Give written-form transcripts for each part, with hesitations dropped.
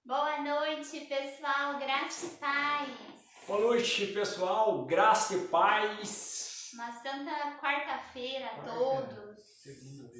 Boa noite, pessoal, graça e paz. Boa noite, pessoal, graça e paz. Uma santa quarta-feira a todos.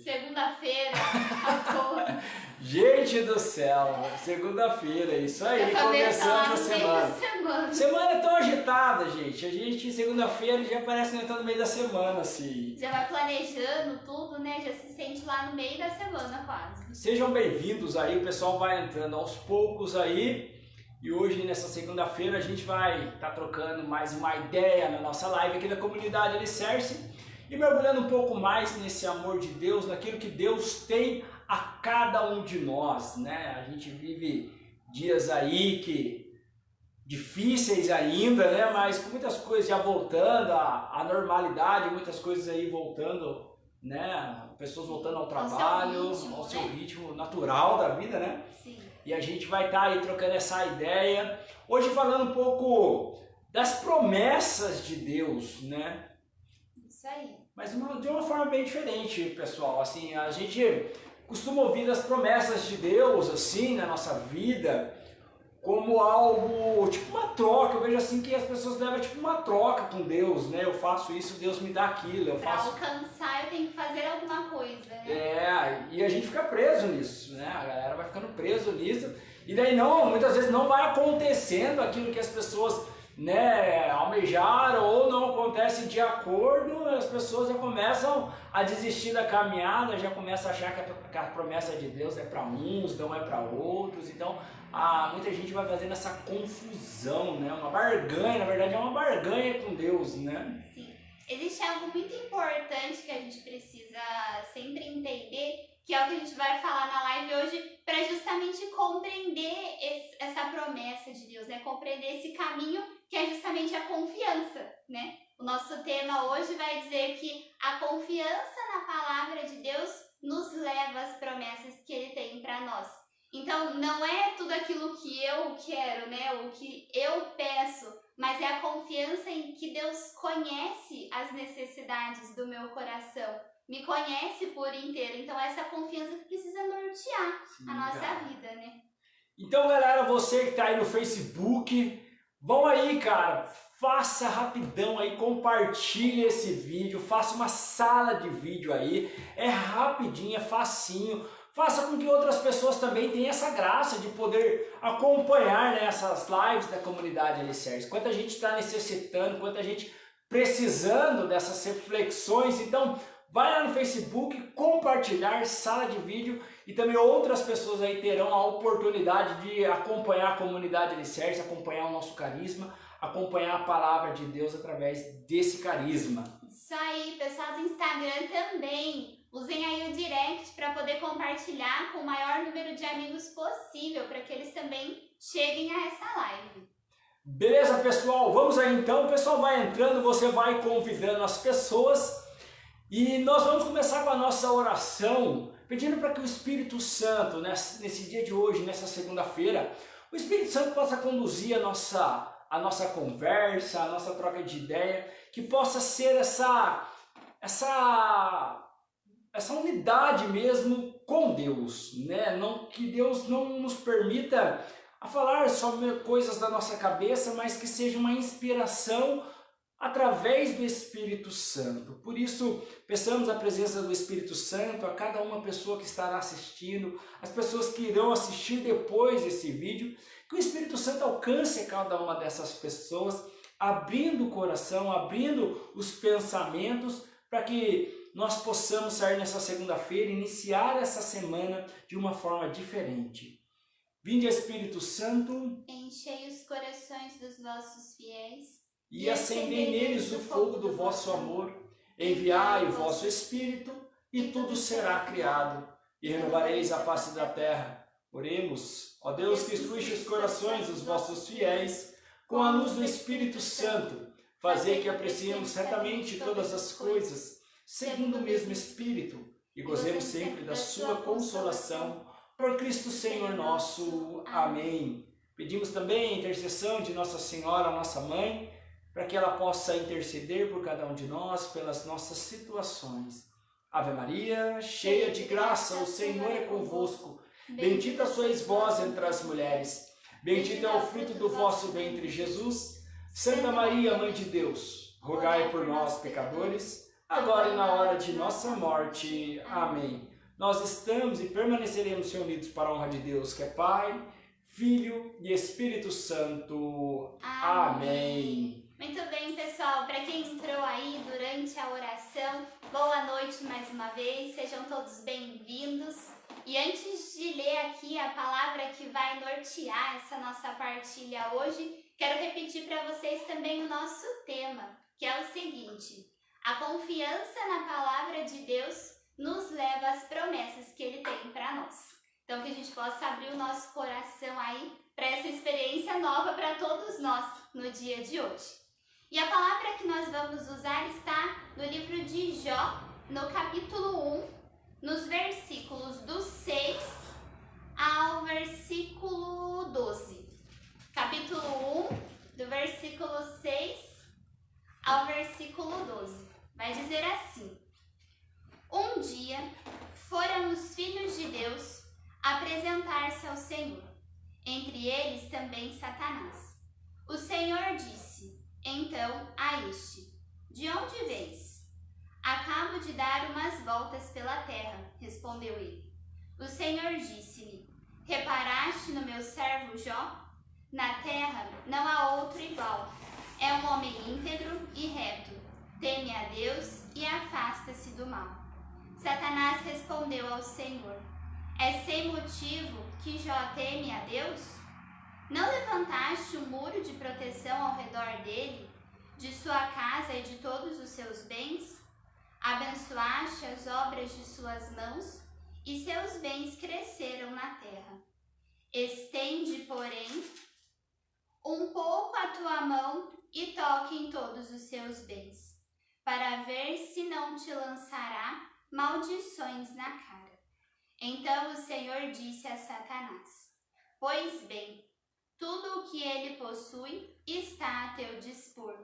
Segunda-feira a todos. Gente do céu, segunda-feira, isso aí, começando a semana. Semana é tão agitada, gente. A gente, segunda-feira, já parece que está no meio da semana, assim. Já vai planejando tudo, né? Já se sente lá no meio da semana, quase. Sejam bem-vindos aí, o pessoal vai entrando aos poucos aí. E hoje, nessa segunda-feira, a gente vai estar trocando mais uma ideia na nossa live aqui da comunidade Alicerce e mergulhando um pouco mais nesse amor de Deus, naquilo que Deus tem a cada um de nós, né? A gente vive dias aí que difíceis ainda, né? Mas com muitas coisas já voltando à normalidade, muitas coisas aí voltando, né? Pessoas voltando ao trabalho, ao seu ritmo natural da vida, né? Sim. E a gente vai estar aí trocando essa ideia. Hoje falando um pouco das promessas de Deus, né? Isso aí. Mas de uma forma bem diferente, pessoal. Assim, a gente costuma ouvir as promessas de Deus, assim, na nossa vida, como algo, tipo uma troca. Eu vejo assim que as pessoas levam tipo uma troca com Deus, né? Eu faço isso, Deus me dá aquilo. Pra alcançar, eu tenho que fazer alguma coisa, né? E a gente fica preso nisso, né? A galera vai ficando preso nisso. E daí muitas vezes não vai acontecendo aquilo que as pessoas, né, almejaram, ou não acontece de acordo, as pessoas já começam a desistir da caminhada, já começam a achar que a promessa de Deus é para uns, não é para outros. Então, muita gente vai fazendo essa confusão, né? Uma barganha, na verdade é uma barganha com Deus, né? Sim. Existe algo muito importante que a gente precisa sempre entender, que é o que a gente vai falar na live hoje, para justamente compreender essa promessa de Deus, né? Compreender esse caminho que é justamente a confiança, né? O nosso tema hoje vai dizer que a confiança na palavra de Deus nos leva às promessas que Ele tem para nós. Então, não é tudo aquilo que eu quero, né? O que eu peço, mas é a confiança em que Deus conhece as necessidades do meu coração, me conhece por inteiro. Então, essa confiança que precisa nortear a nossa vida, né? Então, galera, você que tá aí no Facebook, vão aí, cara, faça rapidão aí, compartilhe esse vídeo, faça uma sala de vídeo aí, é rapidinho, é facinho. Faça com que outras pessoas também tenham essa graça de poder acompanhar, né, essas lives da comunidade Alicerce. Quanta gente está necessitando, quanta gente precisando dessas reflexões. Então, vai lá no Facebook, compartilhar, sala de vídeo, e também outras pessoas aí terão a oportunidade de acompanhar a comunidade Alicerce, acompanhar o nosso carisma, acompanhar a palavra de Deus através desse carisma. Isso aí, pessoal do Instagram também. Usem aí o direct para poder compartilhar com o maior número de amigos possível, para que eles também cheguem a essa live. Beleza, pessoal? Vamos aí então. O pessoal vai entrando, você vai convidando as pessoas e nós vamos começar com a nossa oração, pedindo para que o Espírito Santo, nesse dia de hoje, nessa segunda-feira, o Espírito Santo possa conduzir a nossa conversa, a nossa troca de ideia, que possa ser essa unidade mesmo com Deus, né? Que Deus não nos permita a falar só coisas da nossa cabeça, mas que seja uma inspiração através do Espírito Santo. Por isso, peçamos a presença do Espírito Santo a cada uma pessoa que estará assistindo, as pessoas que irão assistir depois desse vídeo, que o Espírito Santo alcance a cada uma dessas pessoas, abrindo o coração, abrindo os pensamentos, para que nós possamos sair nessa segunda-feira, iniciar essa semana de uma forma diferente. Vinde, Espírito Santo, enchei os corações dos vossos fiéis e acendei neles o fogo do vosso amor. Enviai o vosso Espírito, e tudo será criado, e renovareis a face da terra. Oremos, ó Deus, que instruíste os corações dos vossos fiéis, com a luz do Espírito Santo, fazei que apreciemos retamente todas as coisas, segundo o mesmo Espírito, e gozemos sempre da sua consolação, por Cristo Senhor nosso. Amém. Pedimos também a intercessão de Nossa Senhora, nossa Mãe, para que ela possa interceder por cada um de nós, pelas nossas situações. Ave Maria, cheia de graça, o Senhor é convosco. Bendita sois vós entre as mulheres, bendito é o fruto do vosso ventre, Jesus. Santa Maria, Mãe de Deus, rogai por nós, pecadores, agora e na hora de nossa morte. Amém. Nós estamos e permaneceremos reunidos para a honra de Deus, que é Pai, Filho e Espírito Santo. Amém. Muito bem, pessoal. Para quem entrou aí durante a oração, boa noite mais uma vez. Sejam todos bem-vindos. E antes de ler aqui a palavra que vai nortear essa nossa partilha hoje, quero repetir para vocês também o nosso tema, que é o seguinte: a confiança na palavra de Deus nos leva às promessas que Ele tem para nós. Então, que a gente possa abrir o nosso coração aí para essa experiência nova para todos nós no dia de hoje. E a palavra que nós vamos usar está no livro de Jó, no capítulo 1, nos versículos do 6 ao versículo 12. Capítulo 1, do versículo 6 ao versículo 12. Vai dizer assim: Um dia foram os filhos de Deus apresentar-se ao Senhor, entre eles também Satanás. O Senhor disse então a este: De onde vens? Acabo de dar umas voltas pela terra, respondeu ele. O Senhor disse-lhe: Reparaste no meu servo Jó? Na terra não há outro igual. É um homem íntegro e reto, teme a Deus e afasta-se do mal. Satanás respondeu ao Senhor: É sem motivo que Jó teme a Deus? Não levantaste um muro de proteção ao redor dele, de sua casa e de todos os seus bens? Abençoaste as obras de suas mãos, e seus bens cresceram na terra. Estende, porém, um pouco a tua mão e toque em todos os seus bens, para ver se não te lançará maldições na cara. Então o Senhor disse a Satanás: Pois bem, tudo o que ele possui está a teu dispor.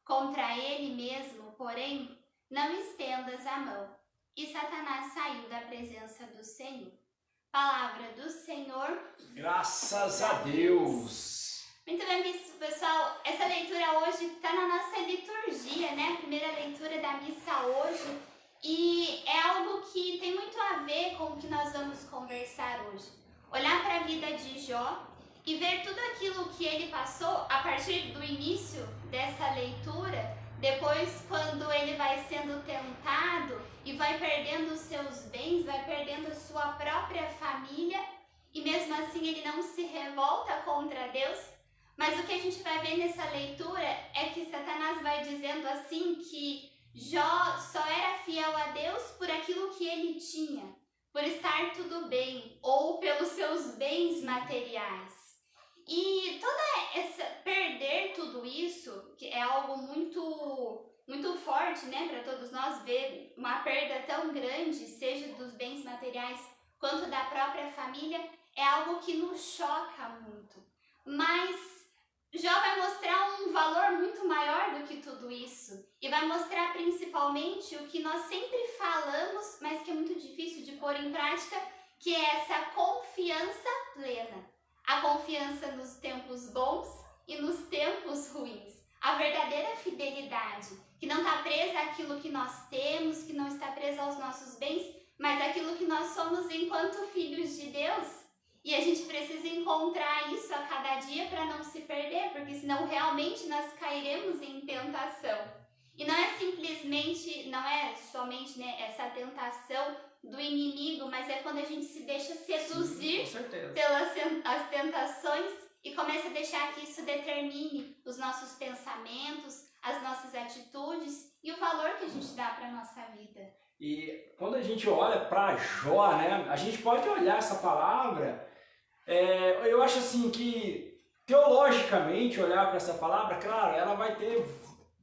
Contra ele mesmo, porém, não estendas a mão. E Satanás saiu da presença do Senhor. Palavra do Senhor. Graças a Deus. Muito bem, pessoal. Essa leitura hoje está na nossa liturgia, né? A primeira leitura da missa hoje. E é algo que tem muito a ver com o que nós vamos conversar hoje. Olhar para a vida de Jó e ver tudo aquilo que ele passou a partir do início dessa leitura, depois quando ele vai sendo tentado e vai perdendo os seus bens, vai perdendo a sua própria família, e mesmo assim ele não se revolta contra Deus. Mas o que a gente vai ver nessa leitura é que Satanás vai dizendo assim que Jó só era fiel a Deus por aquilo que ele tinha, por estar tudo bem, ou pelos seus bens materiais. E toda essa perder tudo isso, que é algo muito forte, né, para todos nós, ver uma perda tão grande, seja dos bens materiais quanto da própria família, é algo que nos choca muito. Mas Jó vai mostrar um valor muito maior do que tudo isso, e vai mostrar principalmente o que nós sempre falamos, mas que é muito difícil de pôr em prática, que é essa confiança plena. A confiança nos tempos bons e nos tempos ruins. A verdadeira fidelidade, que não está presa àquilo que nós temos, que não está presa aos nossos bens, mas àquilo que nós somos enquanto filhos de Deus. E a gente precisa encontrar isso a cada dia para não se perder, porque senão realmente nós cairemos em tentação. E não é somente né, essa tentação do inimigo, mas é quando a gente se deixa seduzir pelas as tentações e começa a deixar que isso determine os nossos pensamentos, as nossas atitudes e o valor que a gente dá para a nossa vida. E quando a gente olha para Jó, né, a gente pode olhar essa palavra, eu acho assim que teologicamente olhar para essa palavra, claro, ela vai ter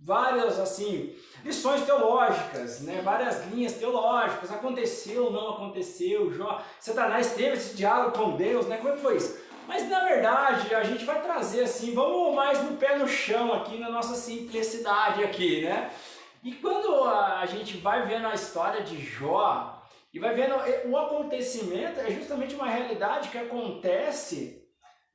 várias assim lições teológicas, né? Várias linhas teológicas, aconteceu, não aconteceu, Jó, Satanás teve esse diálogo com Deus, né? Como é que foi isso? Mas na verdade a gente vai trazer assim, vamos mais no pé no chão aqui, na nossa simplicidade aqui, né? E quando a gente vai vendo a história de Jó, E vai vendo, o acontecimento é justamente uma realidade que acontece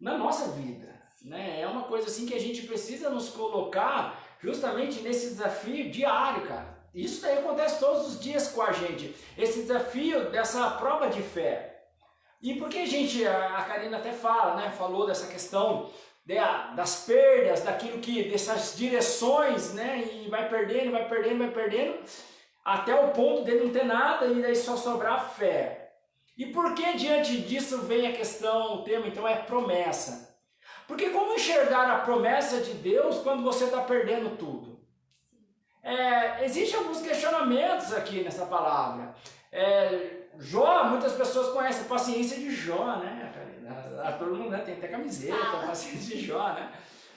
na nossa vida, né? É uma coisa assim que a gente precisa nos colocar justamente nesse desafio diário, cara. Isso daí acontece todos os dias com a gente, esse desafio dessa prova de fé. E porque a Karina até fala, né? Falou dessa questão das perdas, dessas direções, né? E vai perdendo, vai perdendo, vai perdendo, até o ponto de não ter nada e daí só sobrar fé. E por que diante disso vem a questão, o tema então é promessa? Porque como enxergar a promessa de Deus quando você está perdendo tudo? Existem alguns questionamentos aqui nessa palavra. Jó, muitas pessoas conhecem a paciência de Jó, né? Todo mundo, né, tem até camiseta, a paciência de Jó, né?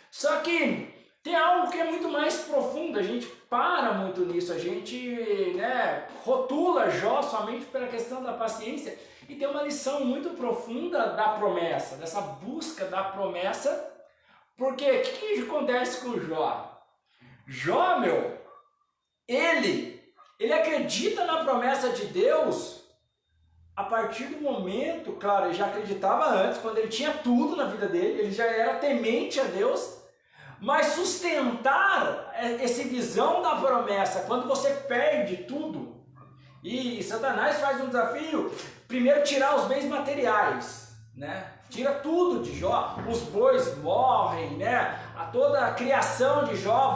Só que tem algo que é muito mais profundo, a gente para muito nisso, a gente, né, rotula Jó somente pela questão da paciência, e tem uma lição muito profunda da promessa, dessa busca da promessa, porque o que acontece com Jó? Jó, ele acredita na promessa de Deus a partir do momento, claro, ele já acreditava antes, quando ele tinha tudo na vida dele, ele já era temente a Deus, mas sustentar essa visão da promessa, quando você perde tudo, e Satanás faz um desafio, primeiro tirar os bens materiais, né? Tira tudo de Jó, os bois morrem, né? Toda a criação de Jó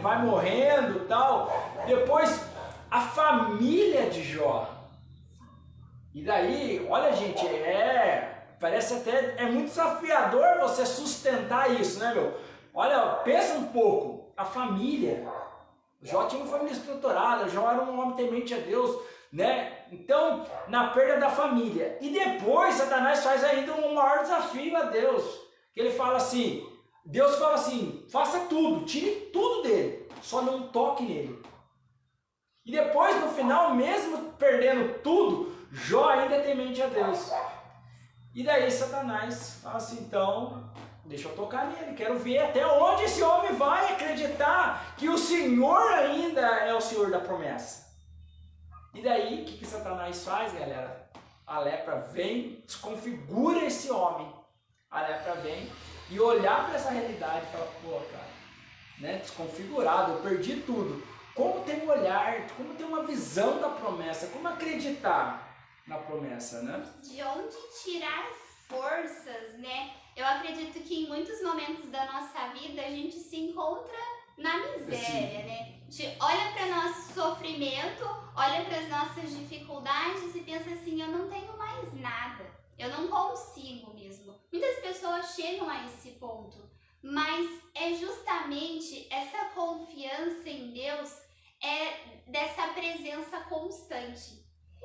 vai morrendo e tal, depois a família de Jó. E daí, olha gente, parece até, muito desafiador você sustentar isso, né, Olha, pensa um pouco, a família. Jó tinha uma família estruturada, Jó era um homem temente a Deus, né? Então, na perda da família. E depois, Satanás faz ainda um maior desafio a Deus. Que ele fala assim, Deus fala assim, faça tudo, tire tudo dele, só não toque nele. E depois, no final, mesmo perdendo tudo, Jó ainda é temente a Deus. E daí Satanás fala assim, então, deixa eu tocar nele, quero ver até onde esse homem vai acreditar que o Senhor ainda é o Senhor da promessa. E daí, o que Satanás faz, galera? A lepra vem, desconfigura esse homem. A lepra vem e olhar para essa realidade e falar, pô, cara, né, desconfigurado, eu perdi tudo. Como ter um olhar, como ter uma visão da promessa, como acreditar na promessa, né? De onde tirar forças, né? Eu acredito que em muitos momentos da nossa vida a gente se encontra na miséria, né? A gente olha para nosso sofrimento, olha para as nossas dificuldades e pensa assim, eu não tenho mais nada, eu não consigo mesmo. Muitas pessoas chegam a esse ponto, mas é justamente essa confiança em Deus, dessa presença constante.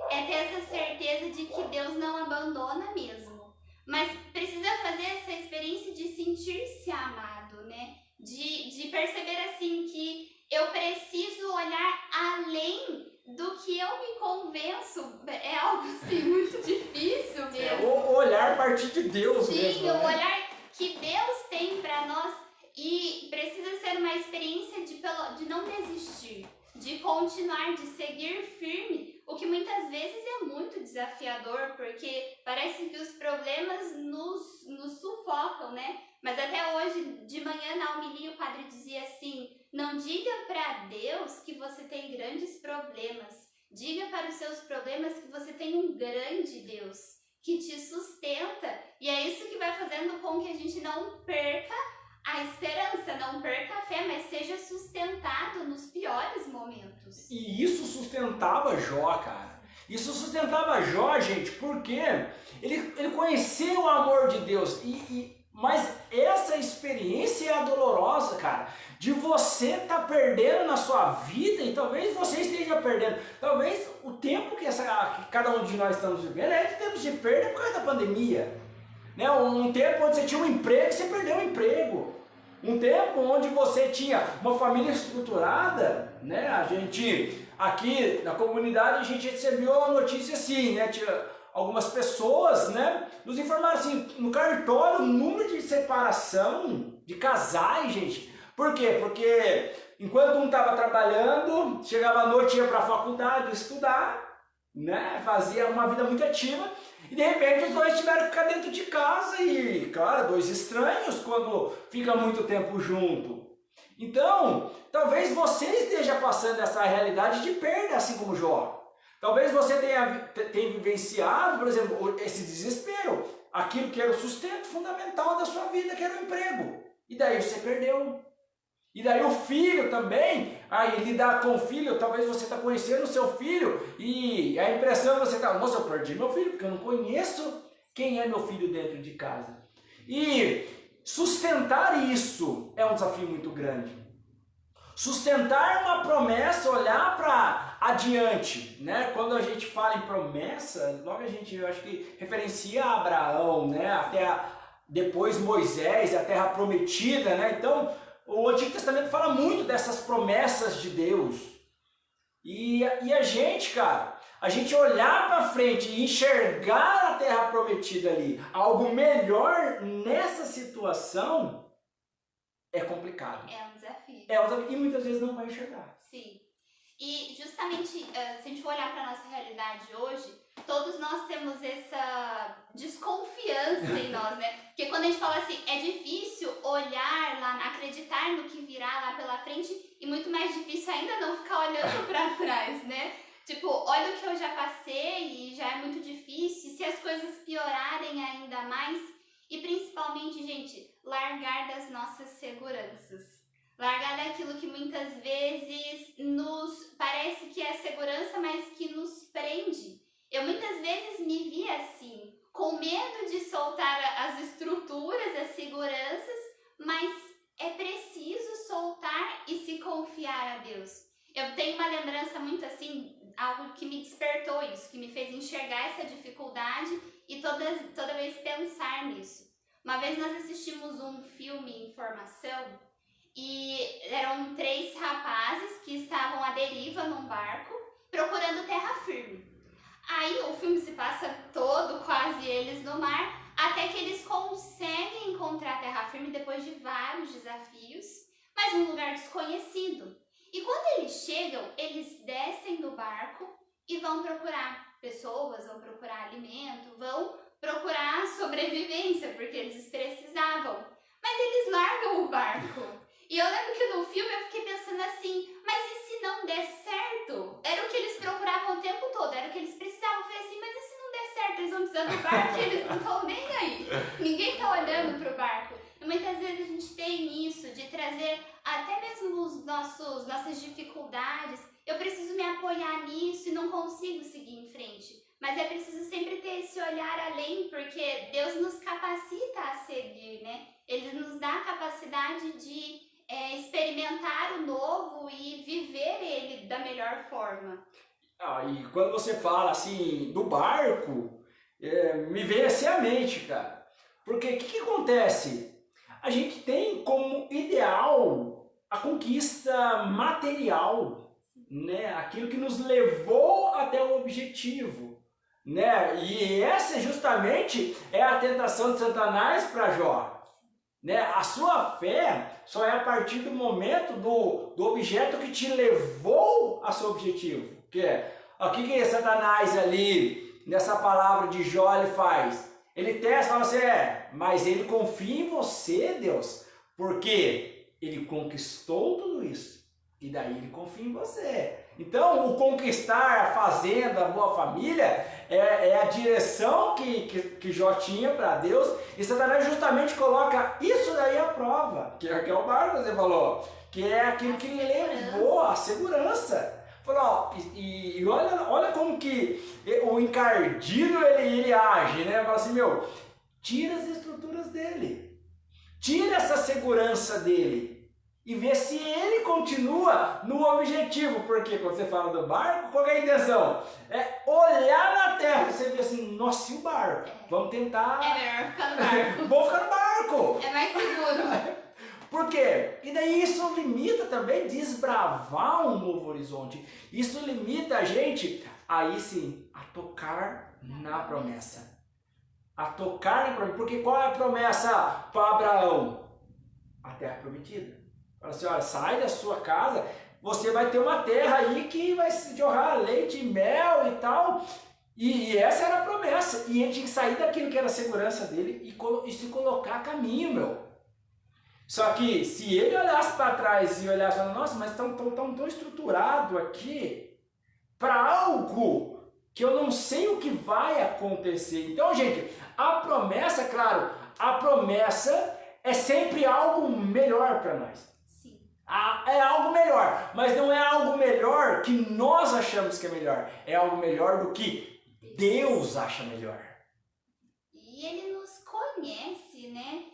É ter essa certeza de que Deus não abandona mesmo. Mas precisa fazer essa experiência de sentir-se amado, né? De perceber assim que eu preciso olhar além do que eu me convenço. É algo assim muito difícil mesmo. O olhar a partir de Deus mesmo. Sim, o olhar que Deus tem para nós, e precisa ser uma experiência de não desistir, de continuar, de seguir firme, o que muitas vezes é muito desafiador, porque parece que os problemas nos sufocam, né? Mas até hoje, de manhã na homilia, o padre dizia assim, não diga para Deus que você tem grandes problemas, diga para os seus problemas que você tem um grande Deus, que te sustenta, e é isso que vai fazendo com que a gente não perca a esperança, não perca a fé, mas seja sustentado nos piores momentos. E isso sustentava Jó, cara. Isso sustentava Jó, gente, porque ele conheceu o amor de Deus. Mas essa experiência é a dolorosa, cara, de você estar perdendo na sua vida, e talvez você esteja perdendo. Talvez o tempo que cada um de nós estamos vivendo é de tempos de perda por causa da pandemia. Né? Um tempo onde você tinha um emprego e você perdeu o emprego. Um tempo onde você tinha uma família estruturada, né? A gente, aqui na comunidade, a gente recebeu a notícia assim, né? Tinha algumas pessoas, né? Nos informaram assim, no cartório, o número de separação de casais, gente. Por quê? Porque enquanto um estava trabalhando, chegava à noite, ia para a faculdade estudar, né? Fazia uma vida muito ativa e de repente os dois tiveram que ficar dentro de casa e, claro, dois estranhos quando fica muito tempo junto. Então, talvez você esteja passando essa realidade de perda, assim como Jó. Talvez você tenha vivenciado, por exemplo, esse desespero, aquilo que era o sustento fundamental da sua vida, que era o emprego. E daí você perdeu. E daí o filho também, aí lidar com o filho, talvez você está conhecendo o seu filho e a impressão você está, nossa, eu perdi meu filho, porque eu não conheço quem é meu filho dentro de casa. E sustentar isso é um desafio muito grande. Sustentar uma promessa, olhar para adiante, né? Quando a gente fala em promessa, logo eu acho que referencia a Abraão, né? Até depois Moisés, a terra prometida, né? Então, o Antigo Testamento fala muito dessas promessas de Deus. E a gente, cara, a gente olhar para frente e enxergar a terra prometida ali, algo melhor nessa situação, é complicado. É um desafio. E muitas vezes não vai enxergar. Sim. E justamente, se a gente for olhar para a nossa realidade hoje, todos nós temos essa desconfiança em nós, né? Porque quando a gente fala assim, é difícil olhar lá, acreditar no que virá lá pela frente e muito mais difícil ainda não ficar olhando para trás, né? Tipo, olha o que eu já passei e já é muito difícil, se as coisas piorarem ainda mais e principalmente, gente, largar das nossas seguranças. Largar daquilo que muitas vezes nos parece que é segurança, mas que nos prende. Eu muitas vezes me vi assim, com medo de soltar as estruturas, as seguranças, mas é preciso soltar e se confiar a Deus. Eu tenho uma lembrança muito assim, algo que me despertou isso, que me fez enxergar essa dificuldade e toda vez pensar nisso. Uma vez nós assistimos um filme em formação e eram 3 rapazes que estavam à deriva num barco procurando terra firme. Aí o filme se passa todo, quase eles no mar, até que eles conseguem encontrar terra firme depois de vários desafios, mas num lugar desconhecido. E quando eles chegam, eles descem do barco e vão procurar pessoas, vão procurar alimento, vão procurar sobrevivência, porque eles precisavam. Mas eles largam o barco. E eu lembro que no filme eu fiquei pensando assim, mas e se não der certo? Era o que eles procuravam o tempo todo, era o que eles precisavam. Eu falei assim, mas e se não der certo? Eles vão precisar do barco e eles não estão nem aí. Ninguém está olhando para o barco. E muitas vezes a gente tem isso, de trazer até mesmo nossas dificuldades. Eu preciso me apoiar nisso e não consigo seguir em frente. Mas é preciso sempre ter esse olhar além, porque Deus nos capacita a seguir, né? Ele nos dá a capacidade de experimentar o novo e viver ele da melhor forma. E quando você fala assim do barco, me vem assim à mente, cara. Porque o que acontece? A gente tem como ideal a conquista material, né? Aquilo que nos levou até o objetivo, né? E essa justamente é a tentação de Satanás para Jó. Né? A sua fé só é a partir do momento do objeto que te levou a seu objetivo. O que Satanás ali, nessa palavra de Jó, ele faz? Ele testa e fala assim, mas ele confia em você, Deus, porque ele conquistou tudo isso. E daí ele confia em você. Então, o conquistar a fazenda, a boa família, é a direção que Jó tinha para Deus. E Satanás justamente coloca isso daí à prova, que é o barco que você falou, que é aquilo que levou a segurança. Falou, e olha como que o encardido ele age, né? Fala assim, tira as estruturas dele, tira essa segurança dele. E ver se ele continua no objetivo, porque quando você fala do barco, qual é a intenção? É olhar na terra, você vê assim, nossa, e o barco? Vamos tentar... É melhor ficar no barco. Vamos ficar no barco! É mais seguro. Por quê? E daí isso limita também desbravar um novo horizonte. Isso limita a gente, aí sim, a tocar na promessa. A tocar na promessa. Porque qual é a promessa para Abraão? A terra prometida. Fala assim, olha, sai da sua casa, você vai ter uma terra aí que vai se jorrar leite e mel e tal. E essa era a promessa. E ele tinha que sair daquilo que era a segurança dele e se colocar a caminho, meu. Só que se ele olhasse para trás e olhasse e falasse, nossa, mas tão estruturado aqui para algo que eu não sei o que vai acontecer. Então, gente, a promessa, claro, a promessa é sempre algo melhor para nós. Sim. É algo melhor, mas não é algo melhor que nós achamos que é melhor. É algo melhor do que Deus acha melhor. E Ele nos conhece, né?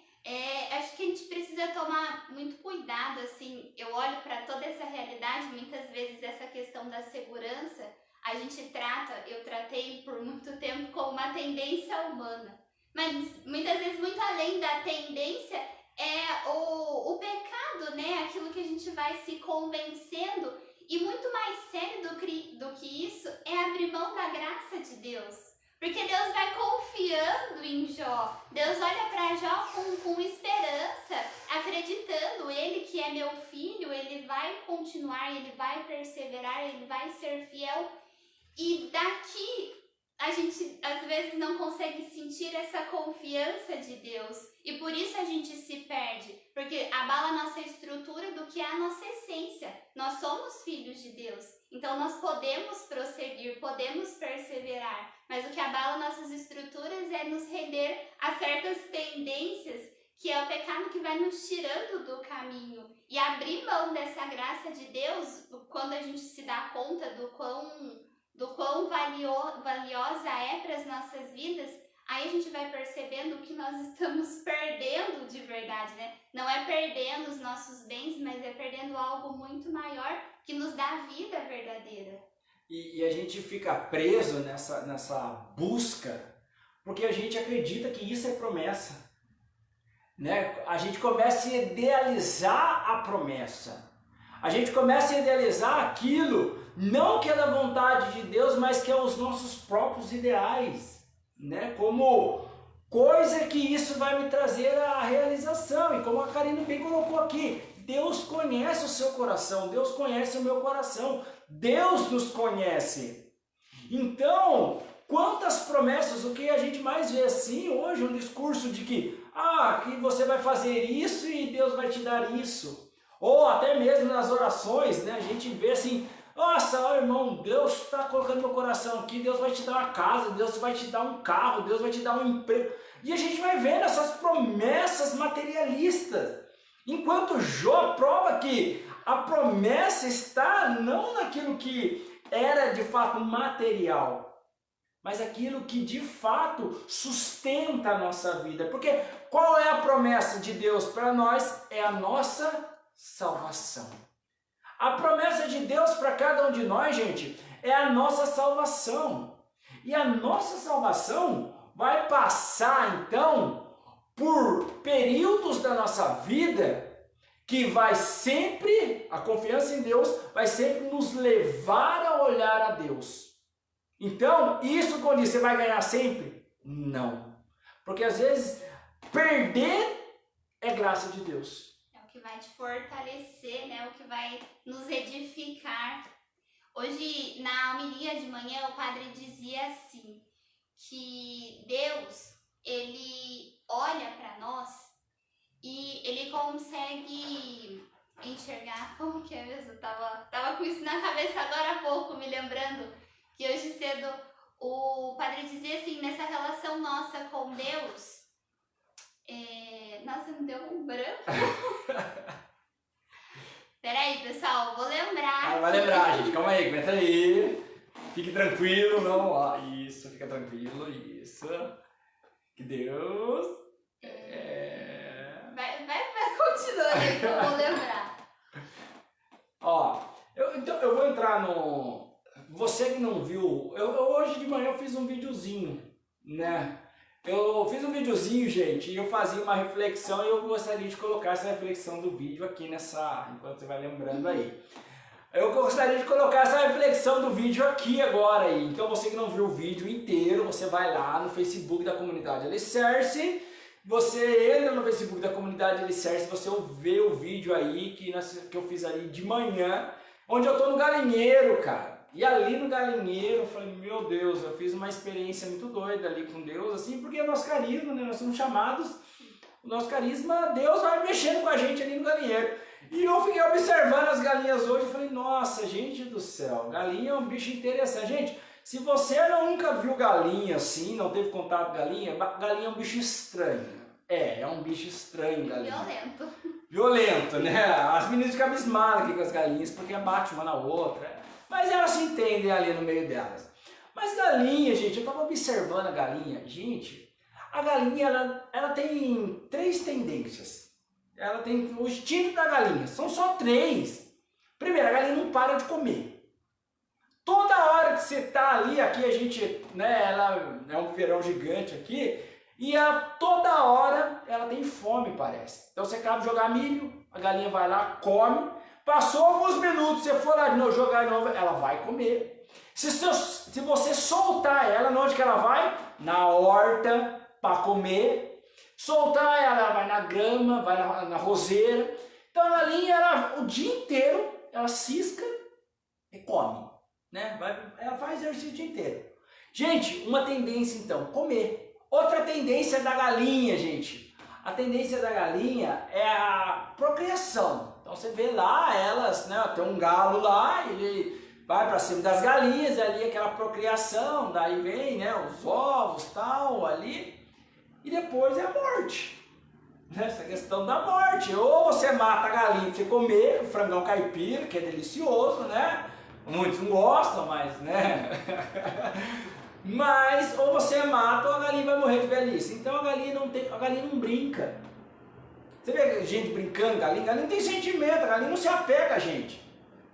Acho que a gente precisa tomar muito cuidado, assim, eu olho para toda essa realidade, muitas vezes essa questão da segurança, eu tratei por muito tempo como uma tendência humana. Mas muitas vezes, muito além da tendência, é o pecado, né? Aquilo que a gente vai se convencendo. E muito mais sério do que isso é abrir mão da graça de Deus. Porque Deus vai confiando em Jó. Deus olha para Jó com esperança, acreditando, ele que é meu filho, ele vai continuar, ele vai perseverar, ele vai ser fiel. E daqui a gente às vezes não consegue sentir essa confiança de Deus. E por isso a gente se perde, porque abala a nossa estrutura do que é a nossa essência. Nós somos filhos de Deus, então nós podemos prosseguir, podemos perseverar. Mas o que abala nossas estruturas é nos render a certas tendências, que é o pecado que vai nos tirando do caminho. E abrir mão dessa graça de Deus, quando a gente se dá conta do quão valiosa é para as nossas vidas, aí a gente vai percebendo que nós estamos perdendo de verdade, né? Não é perdendo os nossos bens, mas é perdendo algo muito maior que nos dá a vida verdadeira. E a gente fica preso nessa busca, porque a gente acredita que isso é promessa, né? A gente começa a idealizar a promessa. A gente começa a idealizar aquilo, não que é da vontade de Deus, mas que é os nossos próprios ideais, né? Como coisa que isso vai me trazer a realização. E como a Karine bem colocou aqui, Deus conhece o seu coração, Deus conhece o meu coração, Deus nos conhece. Então, quantas promessas, o que a gente mais vê assim hoje, um discurso de que você vai fazer isso e Deus vai te dar isso. Ou até mesmo nas orações, né? A gente vê assim, nossa, irmão, Deus está colocando no meu coração aqui, Deus vai te dar uma casa, Deus vai te dar um carro, Deus vai te dar um emprego. E a gente vai vendo essas promessas materialistas. Enquanto Jó prova que a promessa está não naquilo que era de fato material, mas aquilo que de fato sustenta a nossa vida. Porque qual é a promessa de Deus para nós? É a nossa salvação. A promessa de Deus para cada um de nós, gente, é a nossa salvação. E a nossa salvação vai passar, então, por períodos da nossa vida que vai sempre, a confiança em Deus, vai sempre nos levar a olhar a Deus. Então, isso quando você vai ganhar sempre? Não. Porque às vezes, perder é graça de Deus. É o que vai te fortalecer, né? O que vai nos edificar. Hoje, na homilia de manhã, o padre dizia assim, que Deus, ele olha para nós e ele consegue enxergar, como que é mesmo? Tava com isso na cabeça agora há pouco, me lembrando que hoje cedo o padre dizia assim, nessa relação nossa com Deus, nossa, me deu um branco. Peraí, pessoal, vou lembrar. Vai lembrar, gente, calma aí, aguenta aí. Fique tranquilo, não, isso, fica tranquilo, isso. Que Deus... Vai continuando aí que eu vou lembrar. Então eu vou entrar no... Você que não viu, hoje de manhã eu fiz um videozinho, né? Eu fiz um videozinho, gente, e eu fazia uma reflexão e eu gostaria de colocar essa reflexão do vídeo aqui enquanto você vai lembrando aí. Eu gostaria de colocar essa reflexão do vídeo aqui agora aí. Então você que não viu o vídeo inteiro, você vai lá no Facebook da Comunidade Alicerce, você entra no Facebook da Comunidade Alicerce, você vê o vídeo aí que eu fiz ali de manhã, onde eu tô no galinheiro, cara. E ali no galinheiro, eu falei, meu Deus, eu fiz uma experiência muito doida ali com Deus, assim, porque é nosso carisma, né? Nós somos chamados, o nosso carisma, Deus vai mexendo com a gente ali no galinheiro. E eu fiquei observando as galinhas hoje e falei, nossa, gente do céu, galinha é um bicho interessante. Gente, se você nunca viu galinha assim, não teve contato com galinha, galinha é um bicho estranho. É um bicho estranho, galinha. Violento. Violento, né? As meninas ficam abismadas aqui com as galinhas, porque bate uma na outra. Mas elas se entendem ali no meio delas. Mas galinha, gente, eu tava observando a galinha. Gente, a galinha, ela tem 3 tendências. Ela tem o instinto da galinha. São só 3. Primeiro, a galinha não para de comer. Toda hora que você tá ali, aqui a gente, né, ela é um verão gigante aqui, e toda hora ela tem fome, parece. Então você acaba de jogar milho, a galinha vai lá, come, passou alguns minutos, você for lá de novo jogar de novo, ela vai comer. Se você soltar ela, onde que ela vai? Na horta, para comer. Soltar ela vai na grama, vai na roseira. Então a galinha, ela, o dia inteiro, ela cisca e come. Né? Ela faz exercício o dia inteiro. Gente, uma tendência então, comer. Outra tendência da galinha, gente. A tendência da galinha é a procriação. Então você vê lá elas, né? Tem um galo lá, ele vai para cima das galinhas, ali aquela procriação, daí vem, né? Os ovos, tal, ali. E depois é a morte. Essa questão da morte. Ou você mata a galinha para você comer, o frangão caipira, que é delicioso, né? Muitos não gostam, mas, né? Mas, ou você mata ou a galinha vai morrer de velhice. Então a galinha não brinca. Você vê gente brincando, galinha não tem sentimento, a galinha não se apega a gente.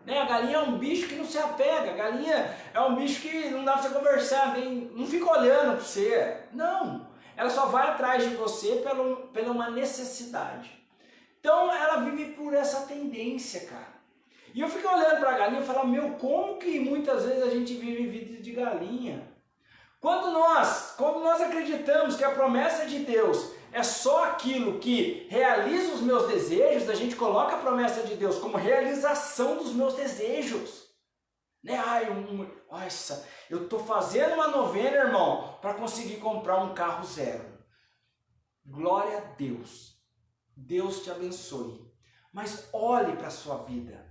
Né? A galinha é um bicho que não se apega, a galinha é um bicho que não dá pra você conversar, não fica olhando pra você. Não, ela só vai atrás de você pela uma necessidade. Então ela vive por essa tendência, cara. E eu fico olhando pra galinha e falo, meu, como que muitas vezes a gente vive vida de galinha? Quando nós acreditamos que a promessa de Deus é só aquilo que realiza os meus desejos, a gente coloca a promessa de Deus como realização dos meus desejos. Né? Nossa, eu estou fazendo uma novena, irmão, para conseguir comprar um carro zero. Glória a Deus. Deus te abençoe. Mas olhe para a sua vida.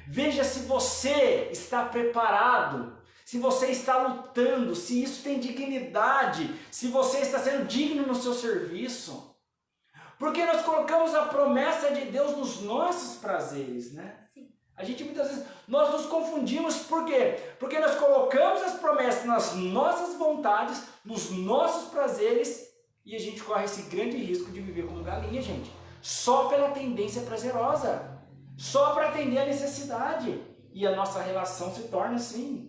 Veja se você está preparado. Se você está lutando, se isso tem dignidade, se você está sendo digno no seu serviço. Porque nós colocamos a promessa de Deus nos nossos prazeres, né? Sim. A gente muitas vezes, nós nos confundimos, por quê? Porque nós colocamos as promessas nas nossas vontades, nos nossos prazeres, e a gente corre esse grande risco de viver como galinha, gente. Só pela tendência prazerosa, só para atender a necessidade. E a nossa relação se torna assim.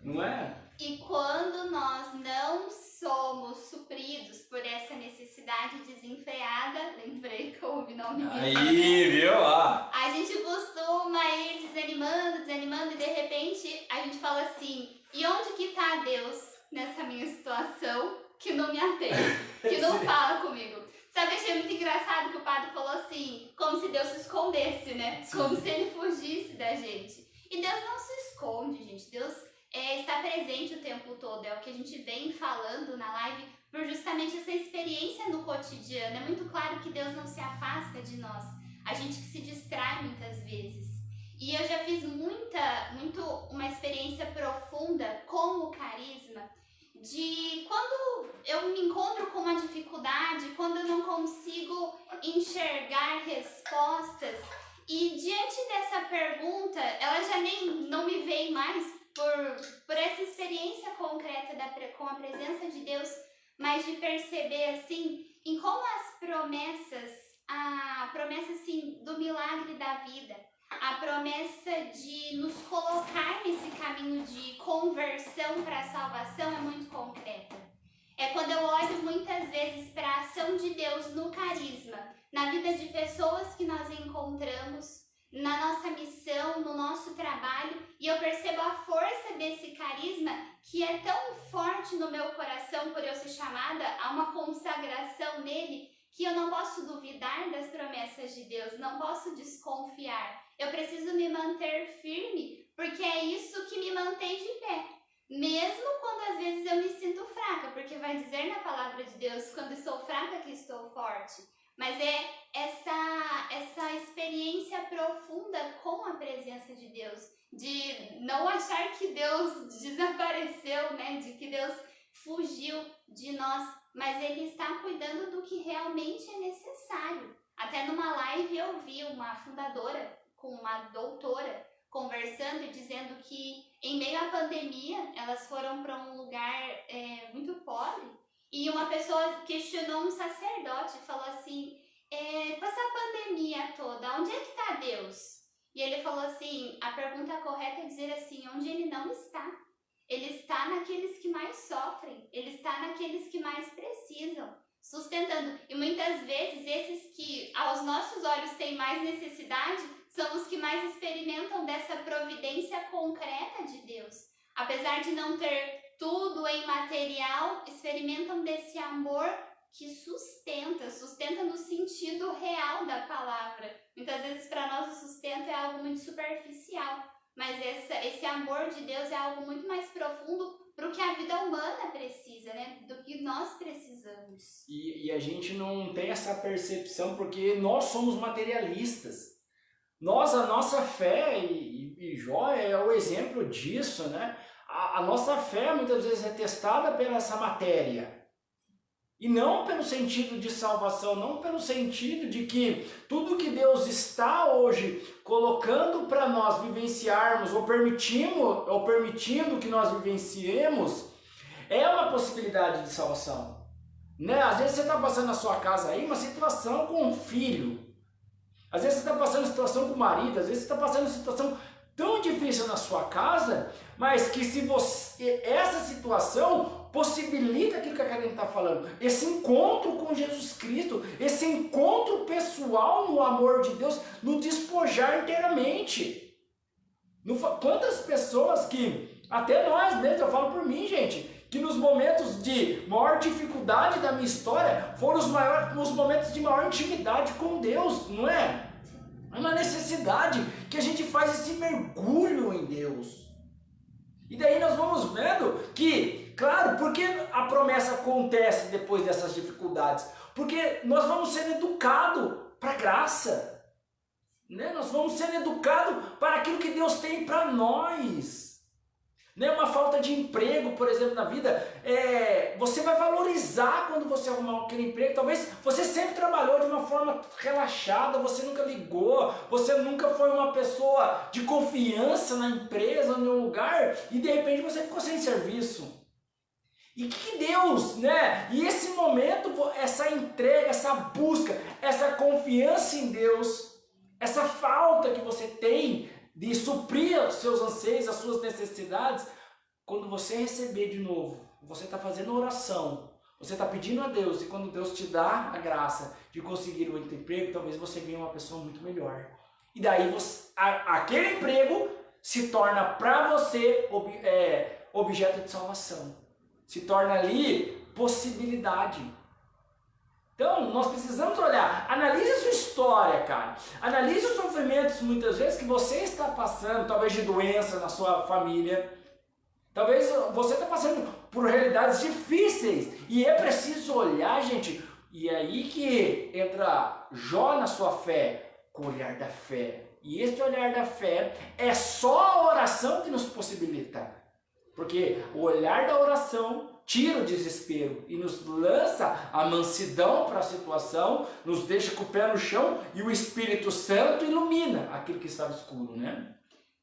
Não é? E quando nós não somos supridos por essa necessidade desenfreada, lembrei que eu ouvi nome. Aí, viu? A gente costuma ir desanimando e de repente a gente fala assim, e onde que tá Deus nessa minha situação que não me atende, que não fala comigo? Sabe, achei muito engraçado que o padre falou assim, como se Deus se escondesse, né? Sim. Como se ele fugisse da gente. E Deus não se esconde, gente. Deus está presente o tempo todo, é o que a gente vem falando na live, por justamente essa experiência no cotidiano. É muito claro que Deus não se afasta de nós, a gente que se distrai muitas vezes. E eu já fiz uma experiência profunda com o carisma, de quando eu me encontro com uma dificuldade, quando eu não consigo enxergar respostas, e diante dessa pergunta, ela já não me vem mais por essa experiência concreta com a presença de Deus, mas de perceber assim, em como as promessas, a promessa assim, do milagre da vida, a promessa de nos colocar nesse caminho de conversão para a salvação é muito concreta. É quando eu olho muitas vezes para a ação de Deus no carisma, na vida de pessoas que nós encontramos, na nossa missão, no nosso trabalho, e eu percebo a força desse carisma que é tão forte no meu coração por eu ser chamada a uma consagração nele, que eu não posso duvidar das promessas de Deus, não posso desconfiar. Eu preciso me manter firme, porque é isso que me mantém de pé. Mesmo quando às vezes eu me sinto fraca, porque vai dizer na palavra de Deus, quando estou fraca que estou forte. Mas é essa experiência profunda com a presença de Deus, de não achar que Deus desapareceu, né? De que Deus fugiu de nós, mas Ele está cuidando do que realmente é necessário. Até numa live eu vi uma fundadora com uma doutora conversando e dizendo que em meio à pandemia elas foram para um lugar muito pobre e uma pessoa questionou um sacerdote e falou assim, com essa pandemia toda, onde é que está Deus? E ele falou assim, a pergunta correta é dizer assim, onde Ele não está. Ele está naqueles que mais sofrem, Ele está naqueles que mais precisam, sustentando. E muitas vezes esses que aos nossos olhos têm mais necessidade são os que mais experimentam dessa providência concreta de Deus. Apesar de não ter tudo em material, experimentam desse amor que sustenta no sentido real da palavra. Muitas vezes para nós o sustento é algo muito superficial, mas esse amor de Deus é algo muito mais profundo para o que a vida humana precisa, né? Do que nós precisamos. E a gente não tem essa percepção porque nós somos materialistas. A nossa fé, e Jó é o exemplo disso, né? A nossa fé muitas vezes é testada pela essa matéria. E não pelo sentido de salvação, não pelo sentido de que tudo que Deus está hoje colocando para nós vivenciarmos ou permitindo que nós vivenciemos é uma possibilidade de salvação. Né? Às vezes você está passando na sua casa aí uma situação com um filho. Às vezes você está passando situação com o marido, às vezes você está passando situação tão difícil na sua casa, mas que essa situação possibilita aquilo que a Karen está falando, esse encontro com Jesus Cristo, esse encontro pessoal no amor de Deus, no despojar inteiramente. Quantas pessoas que, até nós mesmos, eu falo por mim, gente, que nos momentos de maior dificuldade da minha história foram os momentos de maior intimidade com Deus, não é? É uma necessidade que a gente faz esse mergulho em Deus. E daí nós vamos vendo que, claro, por que a promessa acontece depois dessas dificuldades? Porque nós vamos sendo educados para a graça. Né? Nós vamos sendo educados para aquilo que Deus tem para nós. Né? Uma falta de emprego, por exemplo, na vida, você vai valorizar quando você arrumar aquele emprego. Talvez você sempre trabalhou de uma forma relaxada, você nunca ligou, você nunca foi uma pessoa de confiança na empresa, no lugar, e de repente você ficou sem serviço. E que Deus, né? E esse momento, essa entrega, essa busca, essa confiança em Deus, essa falta que você tem de suprir os seus anseios, as suas necessidades, quando você receber de novo, você está fazendo oração, você está pedindo a Deus, e quando Deus te dá a graça de conseguir um emprego, talvez você venha uma pessoa muito melhor. E daí aquele emprego se torna para você objeto de salvação, se torna ali possibilidade. Então, nós precisamos olhar, analise a sua história, cara. Analise os sofrimentos, muitas vezes, que você está passando, talvez de doença na sua família. Talvez você está passando por realidades difíceis. E é preciso olhar, gente, e é aí que entra Jó na sua fé, com o olhar da fé. E esse olhar da fé é só a oração que nos possibilita. Porque o olhar da oração tira o desespero e nos lança a mansidão para a situação, nos deixa com o pé no chão e o Espírito Santo ilumina aquilo que estava escuro, né?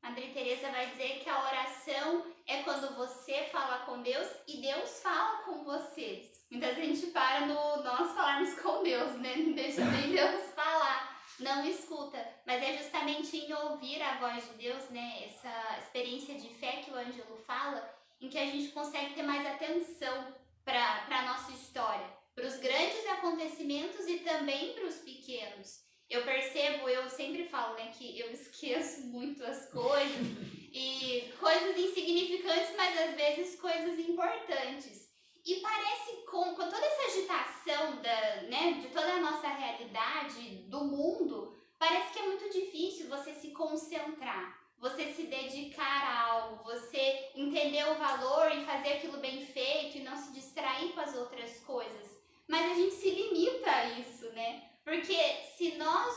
Madre Teresa vai dizer que a oração é quando você fala com Deus e Deus fala com você. Muitas vezes a gente para no nós falarmos com Deus, né? Não deixa nem Deus falar, não escuta. Mas é justamente em ouvir a voz de Deus, né? Essa experiência de fé que o Ângelo fala, em que a gente consegue ter mais atenção para a nossa história, para os grandes acontecimentos e também para os pequenos. Eu percebo, eu sempre falo, né, que eu esqueço muito as coisas, e coisas insignificantes, mas às vezes coisas importantes. E parece com toda essa agitação de toda a realidade do mundo, parece que é muito difícil você se concentrar, você se dedicar a algo, você entender o valor e fazer aquilo bem feito e não se distrair com as outras coisas. Mas a gente se limita a isso, né? Porque se nós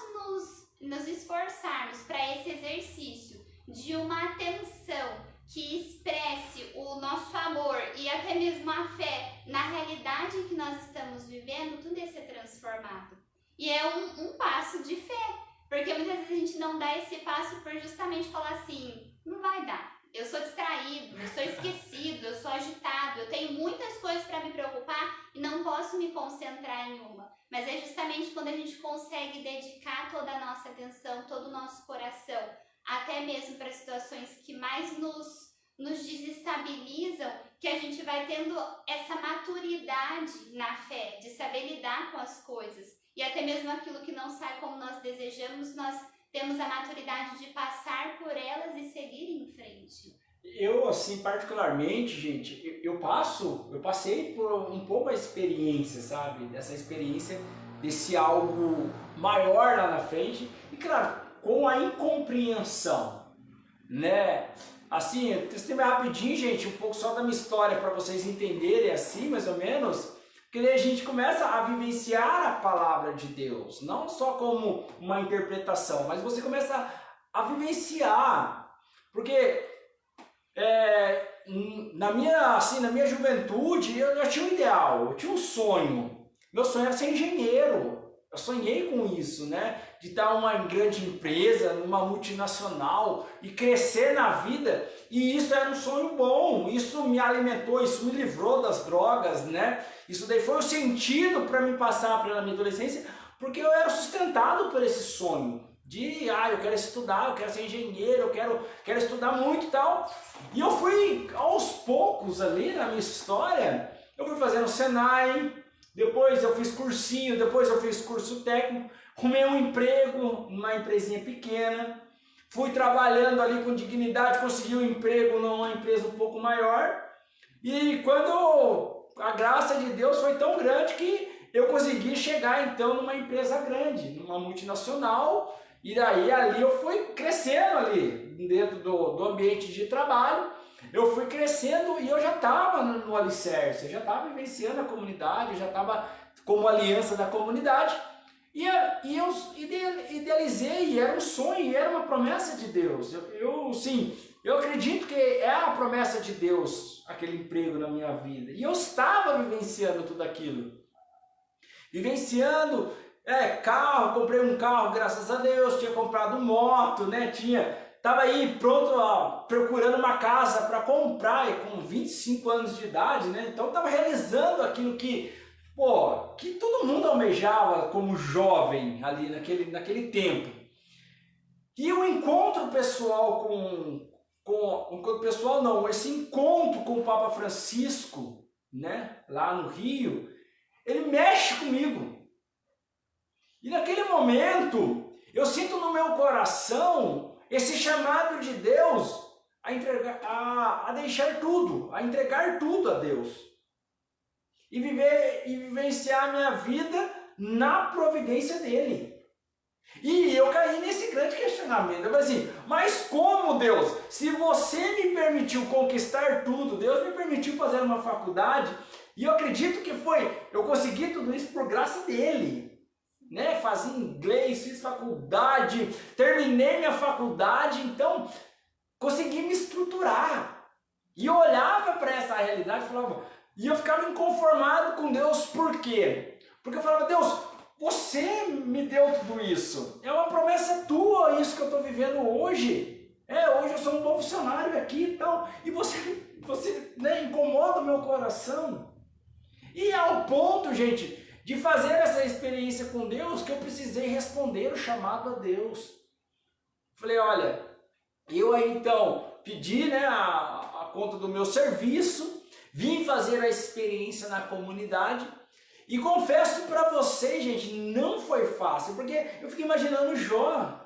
nos esforçarmos para esse exercício de uma atenção que expresse o nosso amor e até mesmo a fé na realidade que nós estamos vivendo, tudo ia ser transformado. E é um passo de fé, porque muitas vezes a gente não dá esse passo por justamente falar assim, não vai dar, eu sou distraído, eu sou esquecido, eu sou agitado, eu tenho muitas coisas para me preocupar e não posso me concentrar em uma. Mas é justamente quando a gente consegue dedicar toda a nossa atenção, todo o nosso coração, até mesmo para situações que mais nos desestabilizam, que a gente vai tendo essa maturidade na fé, de saber lidar com as coisas. E até mesmo aquilo que não sai como nós desejamos, nós temos a maturidade de passar por elas e seguir em frente. Eu, assim, particularmente, gente, eu passei por um pouco a experiência, sabe? Dessa experiência, desse algo maior lá na frente. E, claro, com a incompreensão, né? Assim, testemunho rapidinho, gente, um pouco só da minha história para vocês entenderem assim, mais ou menos. Porque daí a gente começa a vivenciar a palavra de Deus, não só como uma interpretação, mas você começa a vivenciar. Porque na minha juventude eu tinha um ideal, eu tinha um sonho. Meu sonho era ser engenheiro. Eu sonhei com isso, né? De estar uma grande empresa, numa multinacional e crescer na vida. E isso era um sonho bom, isso me alimentou, isso me livrou das drogas, né? Isso daí foi o sentido para me passar pela minha adolescência, porque eu era sustentado por esse sonho. Eu quero estudar, eu quero ser engenheiro, eu quero estudar muito e tal. E eu fui aos poucos ali na minha história, eu fui fazendo Senai, depois eu fiz cursinho, depois eu fiz curso técnico, arrumei um emprego numa empresinha pequena, fui trabalhando ali com dignidade, consegui um emprego numa empresa um pouco maior, e quando a graça de Deus foi tão grande que eu consegui chegar então numa empresa grande, numa multinacional, e daí ali eu fui crescendo ali dentro do ambiente de trabalho. Eu fui crescendo e eu já estava no alicerce, eu já estava vivenciando a comunidade, eu já estava como aliança da comunidade. E eu idealizei, e era um sonho, e era uma promessa de Deus. Eu acredito que é a promessa de Deus, aquele emprego na minha vida. E eu estava vivenciando tudo aquilo. Vivenciando carro, comprei um carro, graças a Deus, tinha comprado moto, né? Estava aí pronto, procurando uma casa para comprar, e com 25 anos de idade, né? Então estava realizando aquilo que todo mundo almejava como jovem ali naquele tempo. E o encontro pessoal esse encontro com o Papa Francisco, né? Lá no Rio, ele mexe comigo. E naquele momento, eu sinto no meu coração esse chamado de Deus a deixar tudo, a entregar tudo a Deus. E vivenciar a minha vida na providência dele. E eu caí nesse grande questionamento. Eu falei assim, mas como, Deus? Se você me permitiu conquistar tudo, Deus me permitiu fazer uma faculdade, e eu acredito que eu consegui tudo isso por graça dele. Né? Fazia inglês, fiz faculdade, terminei minha faculdade, então consegui me estruturar. E eu olhava para essa realidade e eu ficava inconformado com Deus. Por quê? Porque eu falava, Deus, você me deu tudo isso. É uma promessa tua isso que eu estou vivendo hoje. Hoje eu sou um bom funcionário aqui e tal. E você incomoda o meu coração. E ao ponto, gente, de fazer essa experiência com Deus, que eu precisei responder o chamado a Deus. Falei, olha, eu aí então pedi, né, a conta do meu serviço, vim fazer a experiência na comunidade, e confesso para vocês, gente, não foi fácil, porque eu fiquei imaginando Jó,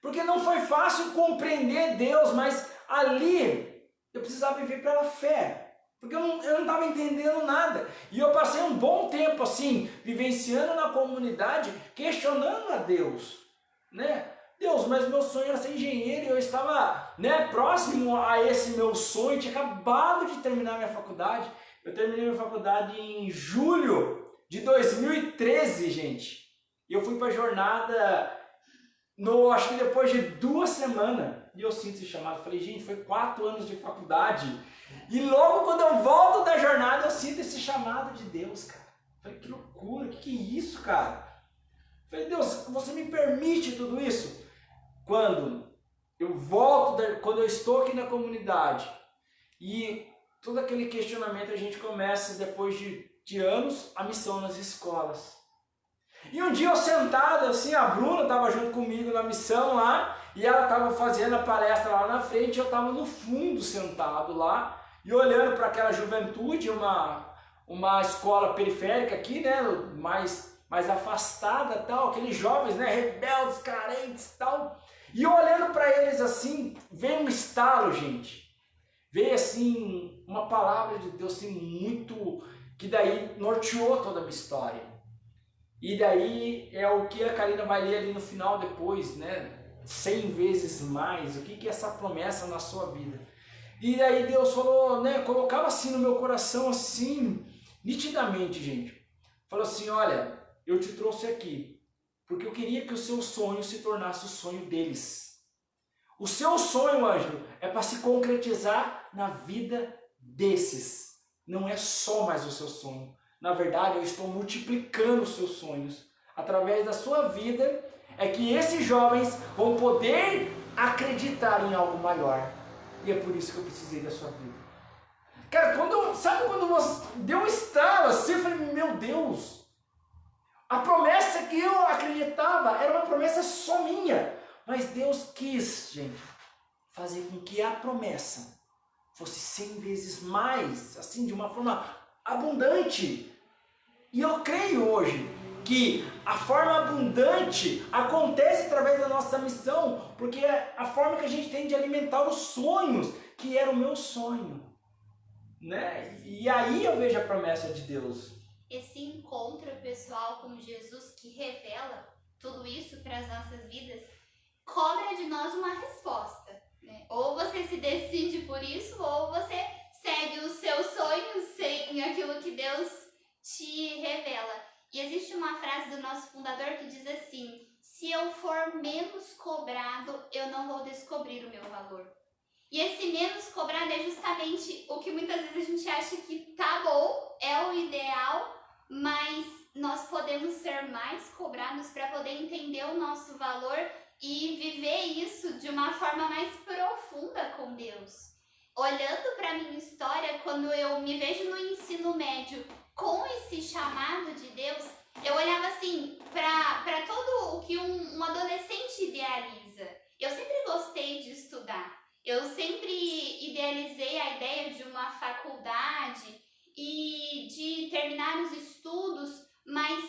porque não foi fácil compreender Deus, mas ali eu precisava viver pela fé, Porque eu não estava entendendo nada. E eu passei um bom tempo assim, vivenciando na comunidade, questionando a Deus, né? Deus, mas meu sonho era ser engenheiro e eu estava, né, próximo a esse meu sonho, tinha acabado de terminar minha faculdade. Eu terminei minha faculdade em julho de 2013, gente. E eu fui para a jornada, acho que depois de 2 semanas. E eu sinto esse chamado. Falei, gente, foi 4 anos de faculdade. E logo quando eu volto da jornada, eu sinto esse chamado de Deus, cara. Falei, que loucura, que é isso, cara? Falei, Deus, você me permite tudo isso? Quando eu volto, quando eu estou aqui na comunidade e todo aquele questionamento a gente começa depois de anos a missão nas escolas. E um dia eu sentado assim, a Bruna estava junto comigo na missão lá e ela estava fazendo a palestra lá na frente, eu estava no fundo sentado lá e olhando para aquela juventude, uma escola periférica aqui, né, mais afastada, tal, aqueles jovens, né, rebeldes, carentes, tal. E olhando para eles assim, veio um estalo, gente. Veio assim uma palavra de Deus assim, muito, que daí norteou toda a minha história. E daí é o que a Karina vai ler ali no final depois, né? 100 vezes mais. O que é essa promessa na sua vida? E daí Deus falou, né? Colocava assim no meu coração, assim, nitidamente, gente. Falou assim, olha, eu te trouxe aqui porque eu queria que o seu sonho se tornasse o sonho deles. O seu sonho, Ângelo, é para se concretizar na vida desses. Não é só mais o seu sonho. Na verdade, eu estou multiplicando os seus sonhos. Através da sua vida, é que esses jovens vão poder acreditar em algo maior. E é por isso que eu precisei da sua vida. Cara, sabe quando você deu um estalo assim, eu falei, meu Deus, a promessa que eu acreditava era uma promessa só minha. Mas Deus quis, gente, fazer com que a promessa fosse 100 vezes mais, assim, de uma forma abundante. E eu creio hoje que a forma abundante acontece através da nossa missão, porque é a forma que a gente tem de alimentar os sonhos, que era o meu sonho, né? E aí eu vejo a promessa de Deus. Esse encontro pessoal com Jesus que revela tudo isso para as nossas vidas, cobra de nós uma resposta, né? Ou você se decide por isso, ou você segue os seus sonhos sem aquilo que Deus te revela. E existe uma frase do nosso fundador que diz assim: se eu for menos cobrado, eu não vou descobrir o meu valor. E esse menos cobrado é justamente o que muitas vezes a gente acha que tá bom, é o ideal, mas nós podemos ser mais cobrados para poder entender o nosso valor e viver isso de uma forma mais profunda com Deus. Olhando para a minha história, quando eu me vejo no ensino médio com esse chamado de Deus, eu olhava assim para todo o que um adolescente idealiza. Eu sempre gostei de estudar. Eu sempre idealizei a ideia de uma faculdade e de terminar os estudos, mas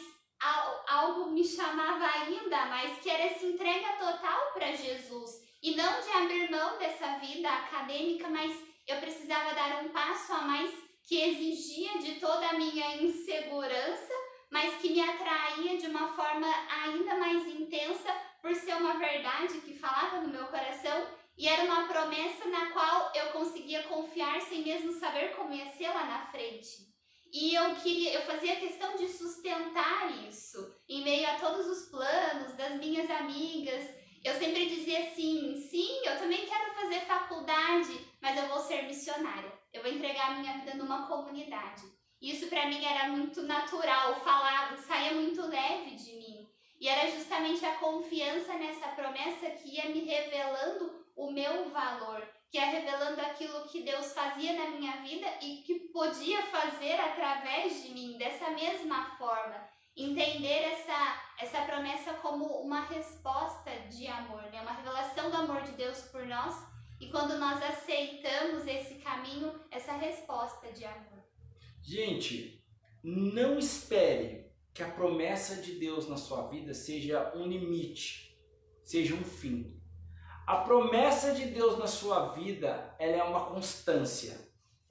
algo me chamava ainda mais, que era essa entrega total para Jesus. E não de abrir mão dessa vida acadêmica, mas eu precisava dar um passo a mais que exigia de toda a minha insegurança, mas que me atraía de uma forma ainda mais intensa por ser uma verdade que falava no meu coração. E era uma promessa na qual eu conseguia confiar sem mesmo saber como ia ser lá na frente. E eu fazia questão de sustentar isso em meio a todos os planos das minhas amigas. Eu sempre dizia assim, sim, eu também quero fazer faculdade, mas eu vou ser missionária. Eu vou entregar a minha vida numa comunidade. Isso para mim era muito natural, saía muito leve de mim. E era justamente a confiança nessa promessa que ia me revelando o meu valor, que ia revelando aquilo que Deus fazia na minha vida e que podia fazer através de mim, dessa mesma forma. Entender essa promessa como uma resposta de amor, né? Uma revelação do amor de Deus por nós, e quando nós aceitamos esse caminho, essa resposta de amor. Gente, não espere que a promessa de Deus na sua vida seja um limite, seja um fim. A promessa de Deus na sua vida, ela é uma constância.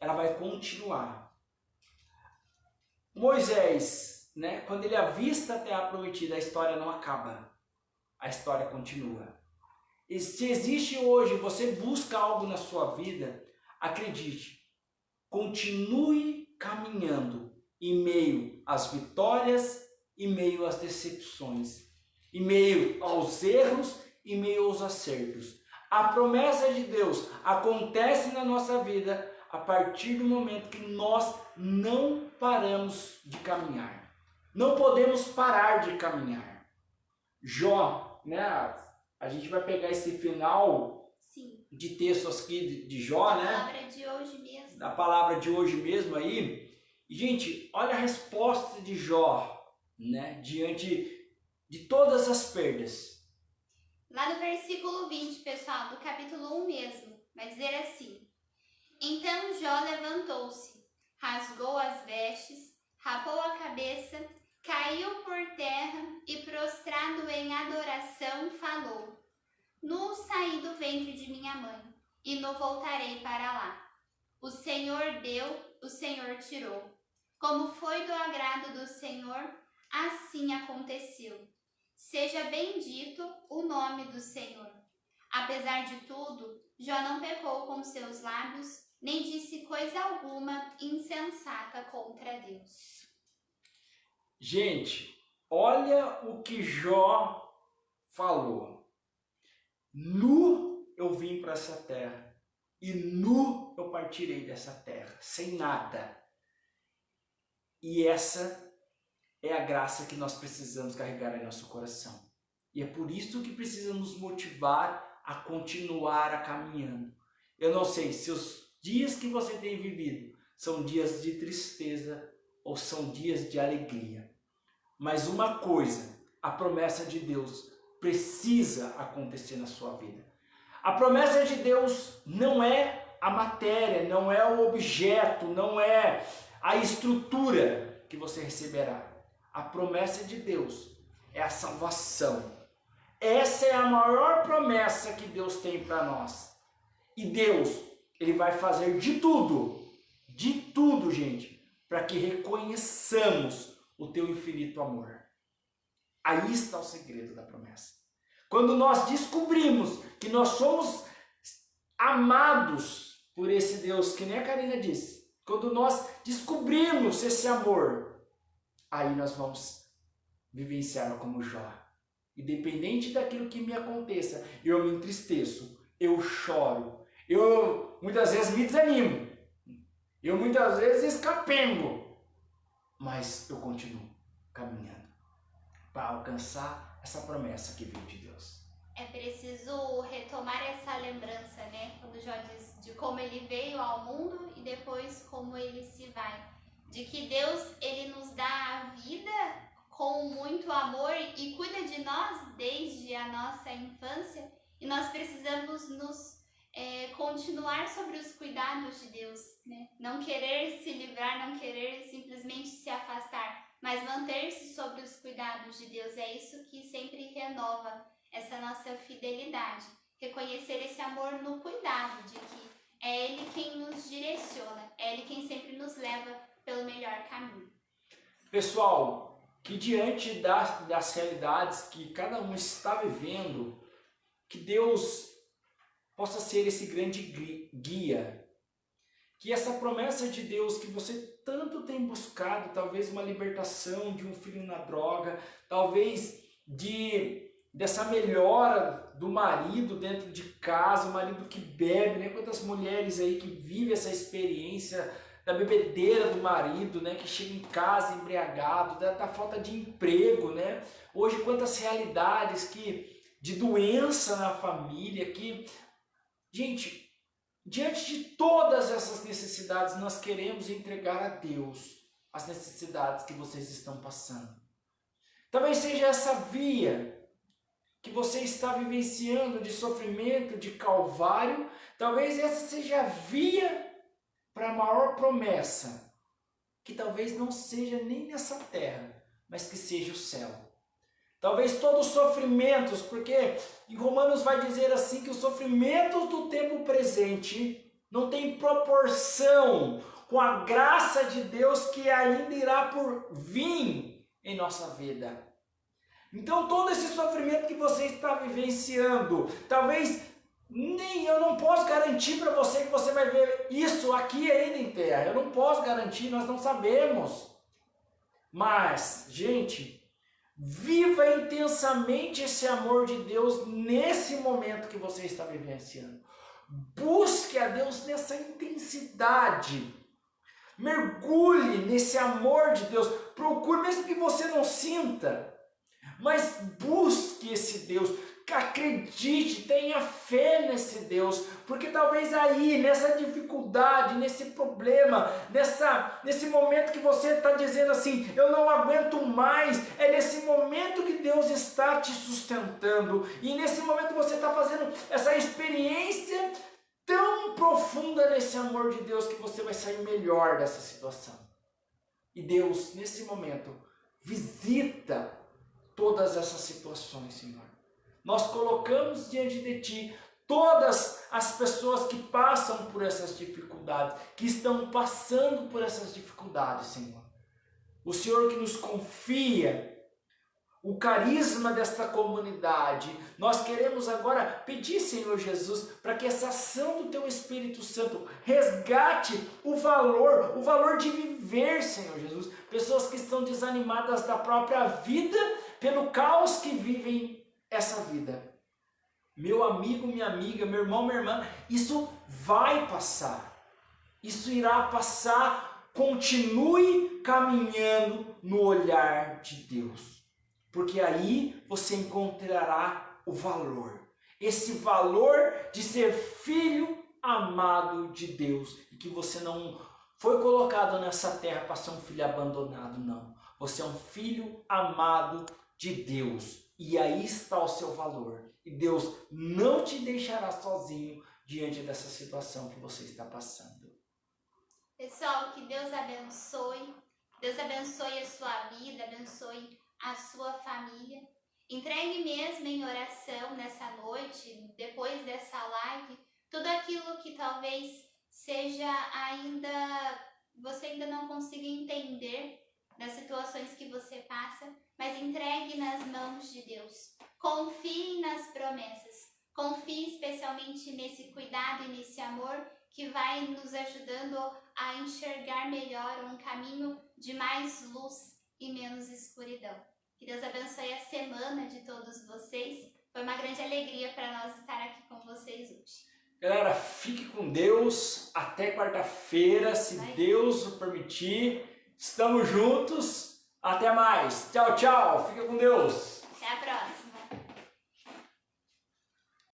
ela vai continuar. Moisés, né, quando ele avista a terra prometida, a história não acaba. A história continua. E se existe hoje, você busca algo na sua vida, acredite, continue caminhando em meio às vitórias, em meio às decepções, em meio aos erros, em meio aos acertos. A promessa de Deus acontece na nossa vida a partir do momento que nós não paramos de caminhar. Não podemos parar de caminhar. Jó, né? A gente vai pegar esse final Sim. de texto aqui de Jó, né? Da palavra de hoje mesmo. Da palavra de hoje mesmo aí. E, gente, olha a resposta de Jó, né? Diante de todas as perdas. Lá no versículo 20, pessoal, do capítulo 1 mesmo, vai dizer assim: Então Jó levantou-se, rasgou as vestes, rapou a cabeça, caiu por terra e, prostrado em adoração, falou: Nu saí do ventre de minha mãe, e nu voltarei para lá. O Senhor deu, o Senhor tirou. Como foi do agrado do Senhor, assim aconteceu. Seja bendito o nome do Senhor. Apesar de tudo, Jó não pecou com seus lábios, nem disse coisa alguma insensata contra Deus. Gente, olha o que Jó falou. Nu eu vim para essa terra e nu eu partirei dessa terra, sem nada. E essa é a graça que nós precisamos carregar em nosso coração. E é por isso que precisa nos motivar a continuar a caminhando. Eu não sei se os dias que você tem vivido são dias de tristeza ou são dias de alegria. Mas uma coisa, a promessa de Deus precisa acontecer na sua vida. A promessa de Deus não é a matéria, não é o objeto, não é a estrutura que você receberá. A promessa de Deus é a salvação. Essa é a maior promessa que Deus tem para nós. E Deus, Ele vai fazer de tudo, gente, para que reconheçamos o teu infinito amor. Aí está o segredo da promessa. Quando nós descobrimos que nós somos amados por esse Deus, que nem a Karina disse, quando nós descobrimos esse amor, aí nós vamos vivenciar como Jó. Independente daquilo que me aconteça, eu me entristeço, eu choro, eu muitas vezes me desanimo, eu muitas vezes escapengo, mas eu continuo caminhando para alcançar essa promessa que veio de Deus. É preciso retomar essa lembrança, né? Quando Jó diz de como ele veio ao mundo e depois como ele se vai. De que Deus, ele nos dá a vida com muito amor e cuida de nós desde a nossa infância. E nós precisamos nos continuar sobre os cuidados de Deus, né? Não querer se livrar, não querer simplesmente se afastar, mas manter-se sobre os cuidados de Deus. É isso que sempre renova essa nossa fidelidade. Reconhecer esse amor no cuidado, de que é Ele quem nos direciona, é Ele quem sempre nos leva pelo melhor caminho. Pessoal, que diante das realidades que cada um está vivendo, que Deus possa ser esse grande guia. Que essa promessa de Deus que você tanto tem buscado, talvez uma libertação de um filho na droga, talvez dessa melhora do marido dentro de casa, o marido que bebe, né? Quantas mulheres aí que vivem essa experiência da bebedeira do marido, né? Que chega em casa embriagado, da falta de emprego, né? Hoje quantas realidades de doença na família, gente, diante de todas essas necessidades, nós queremos entregar a Deus as necessidades que vocês estão passando. Talvez seja essa via que você está vivenciando de sofrimento, de calvário, talvez essa seja a via para a maior promessa, que talvez não seja nem nessa terra, mas que seja o céu. Talvez todos os sofrimentos, porque em Romanos vai dizer assim que os sofrimentos do tempo presente não tem proporção com a graça de Deus que ainda irá por vir em nossa vida. Então todo esse sofrimento que você está vivenciando, talvez nem eu não posso garantir para você que você vai ver isso aqui ainda em terra. Eu não posso garantir, nós não sabemos. Mas, gente, viva intensamente esse amor de Deus nesse momento que você está vivenciando. Busque a Deus nessa intensidade. Mergulhe nesse amor de Deus. Procure, mesmo que você não sinta, mas busque esse Deus. Acredite, tenha fé nesse Deus, porque talvez aí, nessa dificuldade, nesse problema, nesse momento que você está dizendo assim, eu não aguento mais, é nesse momento que Deus está te sustentando, e nesse momento você está fazendo essa experiência tão profunda nesse amor de Deus, que você vai sair melhor dessa situação. E Deus, nesse momento, visita todas essas situações, Senhor. Nós colocamos diante de Ti todas as pessoas que passam por essas dificuldades, que estão passando por essas dificuldades, Senhor. O Senhor que nos confia o carisma desta comunidade. Nós queremos agora pedir, Senhor Jesus, para que essa ação do Teu Espírito Santo resgate o valor de viver, Senhor Jesus. Pessoas que estão desanimadas da própria vida pelo caos que vivem essa vida. Meu amigo, minha amiga, meu irmão, minha irmã, isso vai passar. Isso irá passar. Continue caminhando no olhar de Deus. Porque aí você encontrará o valor. Esse valor de ser filho amado de Deus. E que você não foi colocado nessa terra para ser um filho abandonado, não. Você é um filho amado de Deus. E aí está o seu valor. E Deus não te deixará sozinho diante dessa situação que você está passando. Pessoal, que Deus abençoe. Deus abençoe a sua vida, abençoe a sua família. Entregue mesmo em oração nessa noite, depois dessa live, tudo aquilo que talvez seja você ainda não consiga entender das situações que você passa, mas entregue nas mãos de Deus. Confie nas promessas. Confie especialmente nesse cuidado e nesse amor que vai nos ajudando a enxergar melhor um caminho de mais luz e menos escuridão. Que Deus abençoe a semana de todos vocês. Foi uma grande alegria para nós estar aqui com vocês hoje. Galera, fique com Deus. Até quarta-feira, se Deus o permitir. Estamos juntos. Até mais. Tchau, tchau. Fica com Deus.